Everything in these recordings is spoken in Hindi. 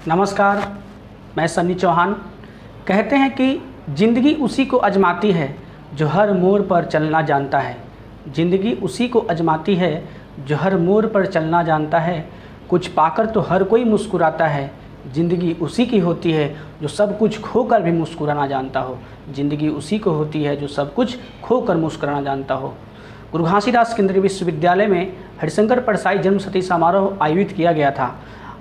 नमस्कार, मैं सन्नी चौहान। कहते हैं कि ज़िंदगी उसी को आजमाती है जो हर मोड़ पर चलना जानता है। ज़िंदगी उसी को आजमाती है जो हर मोड़ पर चलना जानता है। कुछ पाकर तो हर कोई मुस्कुराता है। ज़िंदगी उसी की होती है जो सब कुछ खोकर भी मुस्कुराना जानता हो। ज़िंदगी उसी को होती है जो सब कुछ खोकर मुस्कुराना जानता हो। गुरु घासीदास केंद्रीय विश्वविद्यालय में हरिशंकर परसाई जन्मशती समारोह आयोजित किया गया था।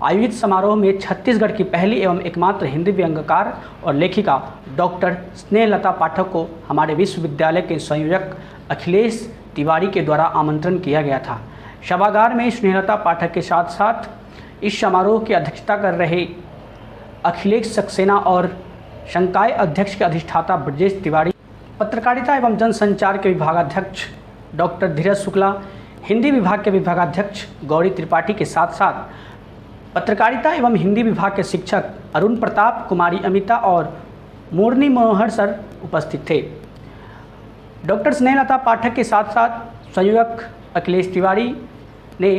आयोजित समारोह में छत्तीसगढ़ की पहली एवं एकमात्र हिंदी व्यंग्यकार और लेखिका डॉक्टर स्नेहलता पाठक को हमारे विश्वविद्यालय के संयोजक अखिलेश तिवारी के द्वारा आमंत्रण किया गया था। सभागार में स्नेहलता पाठक के साथ साथ इस समारोह की अध्यक्षता कर रहे अखिलेश सक्सेना और संकाय अध्यक्ष के अधिष्ठाता ब्रजेश तिवारी, पत्रकारिता एवं जनसंचार के विभागाध्यक्ष डॉक्टर धीरज शुक्ला, हिंदी विभाग के विभागाध्यक्ष गौरी त्रिपाठी के साथ साथ पत्रकारिता एवं हिंदी विभाग के शिक्षक अरुण प्रताप, कुमारी अमिता और मुरली मनोहर सर उपस्थित थे। डॉक्टर स्नेहलता पाठक के साथ साथ संयोजक अखिलेश तिवारी ने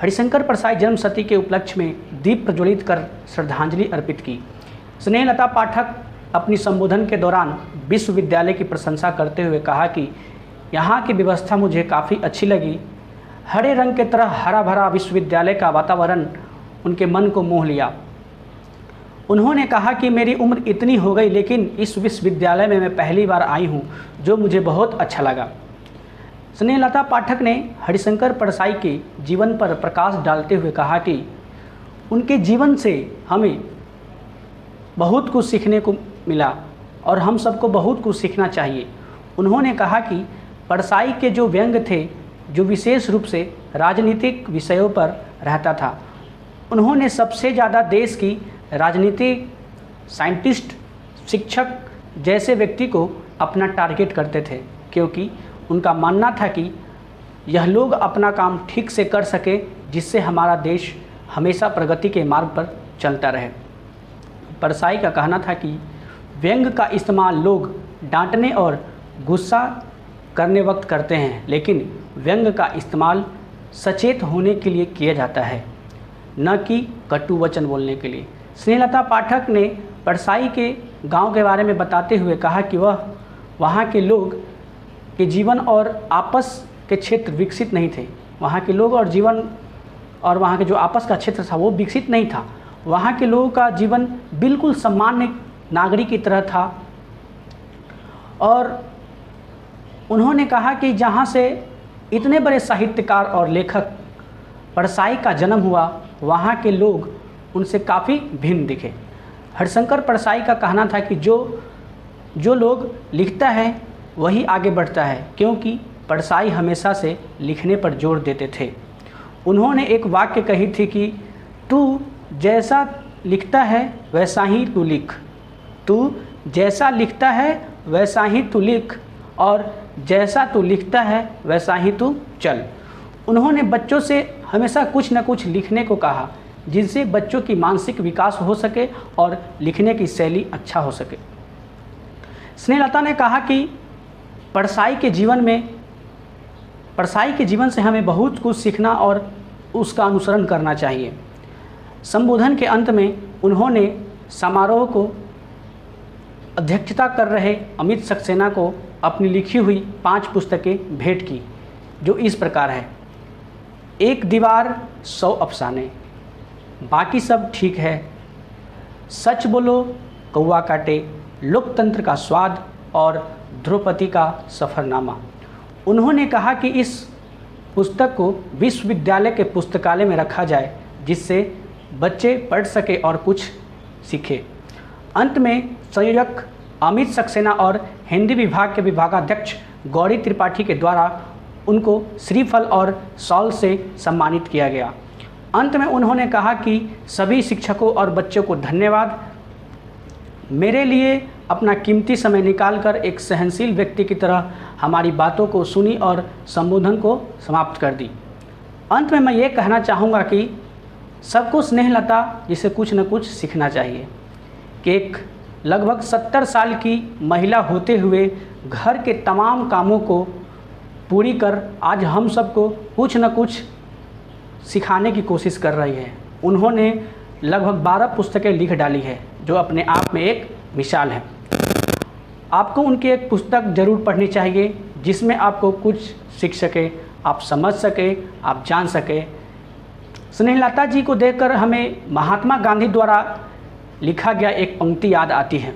हरिशंकर परसाई जन्मशती के उपलक्ष्य में दीप प्रज्वलित कर श्रद्धांजलि अर्पित की। स्नेहलता पाठक अपनी संबोधन के दौरान विश्वविद्यालय की प्रशंसा करते हुए कहा कि यहाँ की व्यवस्था मुझे काफ़ी अच्छी लगी। हरे रंग के तरह हरा भरा विश्वविद्यालय का वातावरण उनके मन को मोह लिया। उन्होंने कहा कि मेरी उम्र इतनी हो गई लेकिन इस विश्वविद्यालय में मैं पहली बार आई हूँ, जो मुझे बहुत अच्छा लगा। स्नेहलता पाठक ने हरिशंकर परसाई के जीवन पर प्रकाश डालते हुए कहा कि उनके जीवन से हमें बहुत कुछ सीखने को मिला और हम सबको बहुत कुछ सीखना चाहिए। उन्होंने कहा कि परसाई के जो व्यंग्य थे, जो विशेष रूप से राजनीतिक विषयों पर रहता था, उन्होंने सबसे ज़्यादा देश की राजनीतिक, साइंटिस्ट, शिक्षक जैसे व्यक्ति को अपना टारगेट करते थे, क्योंकि उनका मानना था कि यह लोग अपना काम ठीक से कर सके, जिससे हमारा देश हमेशा प्रगति के मार्ग पर चलता रहे। परसाई का कहना था कि व्यंग्य का इस्तेमाल लोग डांटने और गुस्सा करने वक्त करते हैं, लेकिन व्यंग्य का इस्तेमाल सचेत होने के लिए किया जाता है, न कि कटु वचन बोलने के लिए। स्नेहलता पाठक ने परसाई के गांव के बारे में बताते हुए कहा कि वह वहां के लोग के जीवन और आपस के क्षेत्र विकसित नहीं थे। वहां के लोग और जीवन और वहां के जो आपस का क्षेत्र था वो विकसित नहीं था। वहां के लोगों का जीवन बिल्कुल सामान्य नागरिक की तरह था। और उन्होंने कहा कि जहाँ से इतने बड़े साहित्यकार और लेखक परसाई का जन्म हुआ, वहाँ के लोग उनसे काफ़ी भिन्न दिखे। हरिशंकर परसाई का कहना था कि जो लोग लिखता है वही आगे बढ़ता है, क्योंकि परसाई हमेशा से लिखने पर जोर देते थे। उन्होंने एक वाक्य कही थी कि तू जैसा लिखता है वैसा ही तू लिख, तू जैसा लिखता है वैसा ही तू लिख, और जैसा तू लिखता है वैसा ही तू चल। उन्होंने बच्चों से हमेशा कुछ न कुछ लिखने को कहा, जिनसे बच्चों की मानसिक विकास हो सके और लिखने की शैली अच्छा हो सके। स्नेहलता ने कहा कि परसाई के जीवन से हमें बहुत कुछ सीखना और उसका अनुसरण करना चाहिए। संबोधन के अंत में उन्होंने समारोह को अध्यक्षता कर रहे अमित सक्सेना को अपनी लिखी हुई 5 पुस्तकें भेंट की, जो इस प्रकार है। एक दीवार 100 अफसाने, बाकी सब ठीक है, सच बोलो कौवा काटे, लोकतंत्र का स्वाद और द्रौपदी का सफ़रनामा। उन्होंने कहा कि इस पुस्तक को विश्वविद्यालय के पुस्तकालय में रखा जाए, जिससे बच्चे पढ़ सके और कुछ सीखे। अंत में संयोजक अमित सक्सेना और हिंदी विभाग के विभागाध्यक्ष गौरी त्रिपाठी के द्वारा उनको श्रीफल और शॉल से सम्मानित किया गया। अंत में उन्होंने कहा कि सभी शिक्षकों और बच्चों को धन्यवाद। मेरे लिए अपना कीमती समय निकालकर एक सहनशील व्यक्ति की तरह हमारी बातों को सुनी और संबोधन को समाप्त कर दी। अंत में मैं ये कहना चाहूँगा कि सबको स्नेहलता जिसे कुछ न कुछ सीखना चाहिए कि एक लगभग 70 साल की महिला होते हुए घर के तमाम कामों को पूरी कर आज हम सबको कुछ न कुछ सिखाने की कोशिश कर रही है। उन्होंने लगभग 12 पुस्तकें लिख डाली है, जो अपने आप में एक मिसाल है। आपको उनकी एक पुस्तक ज़रूर पढ़नी चाहिए जिसमें आपको कुछ सीख सके, आप समझ सके, आप जान सके। स्नेहलता जी को देखकर हमें महात्मा गांधी द्वारा लिखा गया एक पंक्ति याद आती है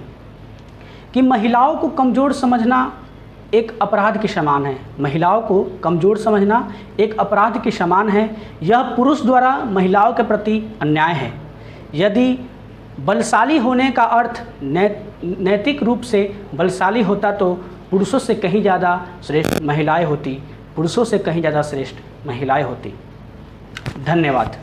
कि महिलाओं को कमज़ोर समझना एक अपराध के समान है। महिलाओं को कमज़ोर समझना एक अपराध के समान है। यह पुरुष द्वारा महिलाओं के प्रति अन्याय है। यदि बलशाली होने का अर्थ नैतिक रूप से बलशाली होता तो पुरुषों से कहीं ज़्यादा श्रेष्ठ महिलाएं होती, पुरुषों से कहीं ज़्यादा श्रेष्ठ महिलाएं होती। धन्यवाद।